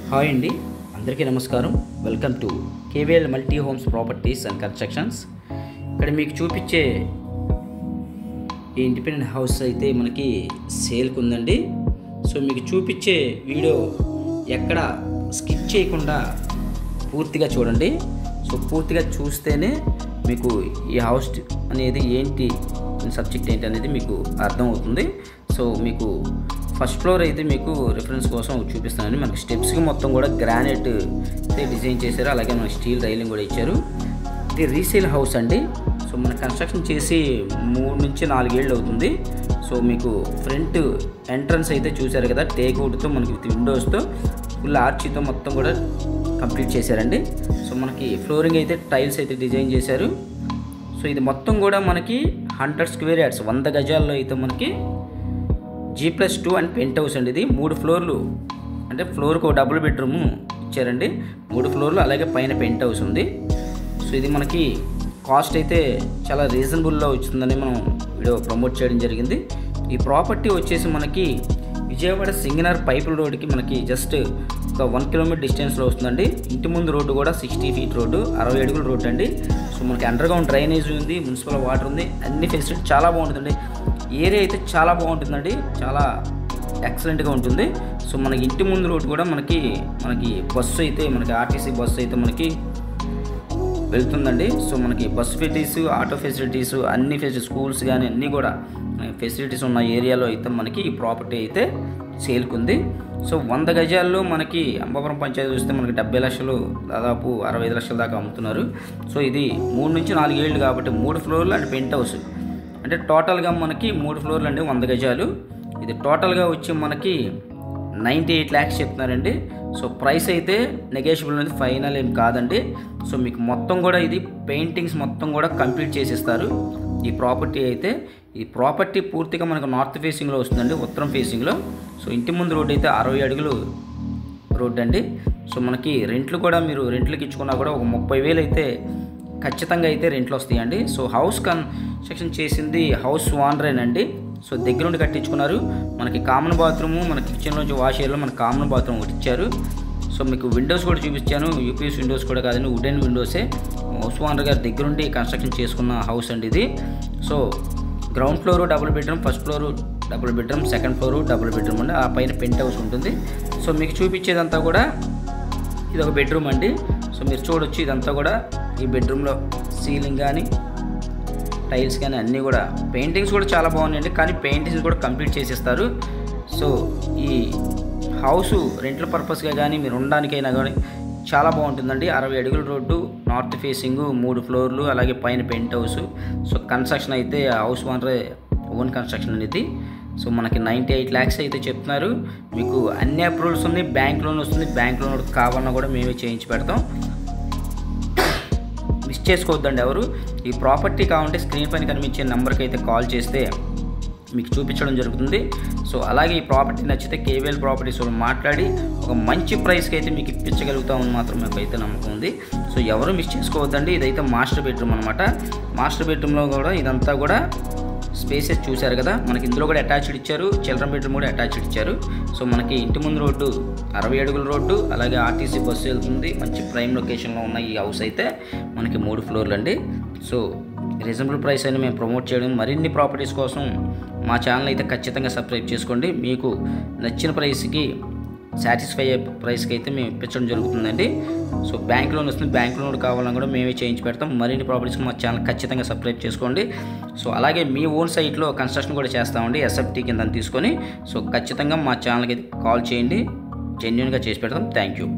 Hi అండి, అందరికీ నమస్కారం. Welcome to KVL multi homes properties and constructions. ఇక్కడ మీకు చూపించే ఈ ఇండిపెండెంట్ హౌస్ అయితే మనకి సేల్కి ఉందండి. సో మీకు చూపించే వీడియో ఎక్కడ స్కిప్ చేయకుండా పూర్తిగా చూడండి. సో పూర్తిగా చూస్తేనే మీకు ఈ హౌస్ అనేది ఏంటి, సబ్జెక్ట్ ఏంటి అనేది మీకు అర్థమవుతుంది. సో మీకు ఫస్ట్ ఫ్లోర్ అయితే మీకు రిఫరెన్స్ కోసం చూపిస్తానండి. మనకి స్టెప్స్కి మొత్తం కూడా గ్రానైట్ అయితే డిజైన్ చేశారు, అలాగే మనకి స్టీల్ రైలింగ్ కూడా ఇచ్చారు. ఇది రీసేల్ హౌస్ అండి. సో మన కన్స్ట్రక్షన్ చేసి 3 నుంచి 4 ఏళ్ళు అవుతుంది. సో మీకు ఫ్రంట్ ఎంట్రన్స్ అయితే చూశారు కదా, టేక్ వుడ్తో మనకి విత్ విండోస్తో ఫుల్ ఆర్చీతో మొత్తం కూడా కంప్లీట్ చేశారండి. సో మనకి ఫ్లోరింగ్ అయితే టైల్స్ అయితే డిజైన్ చేశారు. సో ఇది మొత్తం కూడా మనకి 100 స్క్వేర్ యార్డ్స్ 100 గజాల్లో అయితే మనకి G+2 అండ్ పెంట్ హౌస్ అండి. ఇది 3 ఫ్లోర్లు, అంటే ఫ్లోర్కి ఒక డబుల్ బెడ్రూమ్ ఇచ్చారండి. 3 ఫ్లోర్లు, అలాగే పైన పెంట్ హౌస్ ఉంది. సో ఇది మనకి కాస్ట్ అయితే చాలా రీజనబుల్లో వచ్చిందని మనం వీడియో ప్రమోట్ చేయడం జరిగింది. ఈ ప్రాపర్టీ వచ్చేసి మనకి విజయవాడ సింగనర్ పైపుల రోడ్డుకి మనకి జస్ట్ ఒక 1 కిలోమీటర్ డిస్టెన్స్లో వస్తుందండి. ఇంటి ముందు రోడ్డు కూడా 60 ఫీట్ రోడ్డు, 60 అడుగుల రోడ్డు అండి. సో మనకి అండర్గ్రౌండ్ డ్రైనేజ్ ఉంది, మున్సిపల్ వాటర్ ఉంది, అన్ని ఫెసిలిటీ చాలా బాగుంటుందండి. ఏరియా అయితే చాలా బాగుంటుందండి, చాలా ఎక్సలెంట్గా ఉంటుంది. సో మనకి ఇంటి ముందు రోడ్డు కూడా మనకి బస్సు అయితే మనకి ఆర్టీసీ బస్సు అయితే మనకి వెళ్తుందండి. సో మనకి బస్సు ఫెసిలిటీస్, ఆటో ఫెసిలిటీస్, అన్ని ఫెసిలిటీస్, స్కూల్స్ కానీ అన్నీ కూడా ఫెసిలిటీస్ ఉన్న ఏరియాలో అయితే మనకి ఈ ప్రాపర్టీ అయితే సేల్కుంది. సో 100 గజాల్లో మనకి అంబాపురం పంచాయతీ చూస్తే మనకి 70 లక్షలు, దాదాపు 65 లక్షల దాకా అమ్ముతున్నారు. సో ఇది 3 నుంచి 4 ఏళ్ళు కాబట్టి 3 ఫ్లోర్లు అండ్ పెంట్ హౌస్, అంటే టోటల్గా మనకి 3 ఫ్లోర్లు అండి, 100 గజాలు. ఇది టోటల్గా వచ్చి మనకి 98 lakhs చెప్తున్నారండి. సో ప్రైస్ అయితే నెగోషియబుల్ అనేది, ఫైనల్ ఏం కాదండి. సో మీకు మొత్తం కూడా ఇది పెయింటింగ్స్ మొత్తం కూడా కంప్లీట్ చేసిస్తారు ఈ ప్రాపర్టీ అయితే. ఈ ప్రాపర్టీ పూర్తిగా మనకు నార్త్ ఫేసింగ్లో వస్తుందండి, ఉత్తరం ఫేసింగ్లో. సో ఇంటి ముందు రోడ్డు అయితే 60 అడుగులు రోడ్డు అండి. సో మనకి రెంట్లు కూడా మీరు రెంట్లకి ఇచ్చుకున్నా కూడా ఒక 30,000 అయితే ఖచ్చితంగా అయితే రెంట్లు వస్తాయండి. సో హౌస్ కన్స్ట్రక్షన్ చేసింది హౌస్ ఓనరేనండి. సో దగ్గర నుండి కట్టించుకున్నారు. మనకి కామన్ బాత్రూము, మన కిచెన్లోంచి వాష్ ఏరియాలో మనకి కామన్ బాత్రూమ్ ఒకటి ఇచ్చారు. సో మీకు విండోస్ కూడా చూపించాను, యూపీఎస్ విండోస్ కూడా కాదండి, వుడెన్ విండోసే. హౌస్ ఓనర్ గారి దగ్గరుండి కన్స్ట్రక్షన్ చేసుకున్న హౌస్ అండి ఇది. So ground floor double bedroom, first floor double bedroom, second floor double bedroom అండి. ఆ పైన పెంట్ హౌస్ ఉంటుంది. సో మీకు చూపించేదంతా కూడా ఇది ఒక బెడ్రూమ్ అండి. సో మీరు చూడొచ్చు, ఇదంతా కూడా ఈ బెడ్రూమ్లో సీలింగ్ కానీ టైల్స్ కానీ అన్నీ కూడా పెయింటింగ్స్ కూడా చాలా బాగున్నాయండి, కానీ పెయింటింగ్స్ కూడా కంప్లీట్ చేసేస్తారు. సో ఈ హౌస్ రెంట్ల పర్పస్గా కానీ మీరు ఉండడానికైనా కానీ చాలా బాగుంటుందండి. 60 అడుగుల రోడ్డు, నార్త్ ఫేసింగ్, 3 ఫ్లోర్లు, అలాగే పైన పెంట్ హౌస్. సో కన్స్ట్రక్షన్ అయితే హౌస్ ఓనరే ఓన్ కన్స్ట్రక్షన్ అనేది. సో మనకి 98 lakhs అయితే చెప్తున్నారు. మీకు అన్ని అప్రూవల్స్ ఉన్నాయి, బ్యాంక్ లోన్ వస్తుంది, బ్యాంక్ లోన్ కావాలన్నా కూడా మేమే చేయించి పెడతాం. మిస్ చేసుకోవద్దండి ఎవరు. ఈ ప్రాపర్టీ కావాలంటే స్క్రీన్ పైన కనిపించే నెంబర్కి అయితే కాల్ చేస్తే మీకు చూపించడం జరుగుతుంది. సో అలాగే ఈ ప్రాపర్టీ నచ్చితే కేవీఎల్ ప్రాపర్టీస్ వాళ్ళు మాట్లాడి ఒక మంచి ప్రైస్కి అయితే మీకు ఇప్పించగలుగుతామని మాత్రం మాకైతే నమ్మకం ఉంది. సో ఎవరు మిస్ చేసుకోవద్దండి. ఇదైతే మాస్టర్ బెడ్రూమ్ అనమాట. మాస్టర్ బెడ్రూమ్లో కూడా ఇదంతా కూడా స్పేసెస్ చూశారు కదా, మనకి ఇందులో కూడా అటాచ్డ్ ఇచ్చారు, చిల్డ్రన్ బెడ్రూమ్ కూడా అటాచ్డ్ ఇచ్చారు. సో మనకి ఇంటి ముందు రోడ్డు 60 అడుగుల రోడ్డు, అలాగే ఆర్టీసీ బస్సు వెళ్తుంది. మంచి ప్రైమ్ లొకేషన్లో ఉన్న ఈ హౌస్ అయితే మనకి 3 ఫ్లోర్లు అండి. సో రీజనబుల్ ప్రైస్ అని మేము ప్రమోట్ చేయడం. మరిన్ని ప్రాపర్టీస్ కోసం మా ఛానల్ అయితే ఖచ్చితంగా సబ్స్క్రైబ్ చేసుకోండి. మీకు నచ్చిన ప్రైస్కి, సాటిస్ఫై అయ్యే ప్రైస్కి అయితే మేము ఇప్పించడం జరుగుతుందండి. సో బ్యాంక్ లోన్ వస్తుంది, బ్యాంక్ లోన్ కావాలన్నా కూడా మేమే చేయించి పెడతాం. మరిన్ని ప్రాపర్టీస్కి మా ఛానల్ ఖచ్చితంగా సబ్స్క్రైబ్ చేసుకోండి. సో అలాగే మీ ఓన్ సైట్లో కన్స్ట్రక్షన్ కూడా చేస్తామండి, ఎస్ఎఫ్టీ కింద తీసుకొని. సో ఖచ్చితంగా మా ఛానల్కి అయితే కాల్ చేయండి, జెన్యూన్గా చేసి పెడతాం. Thank you.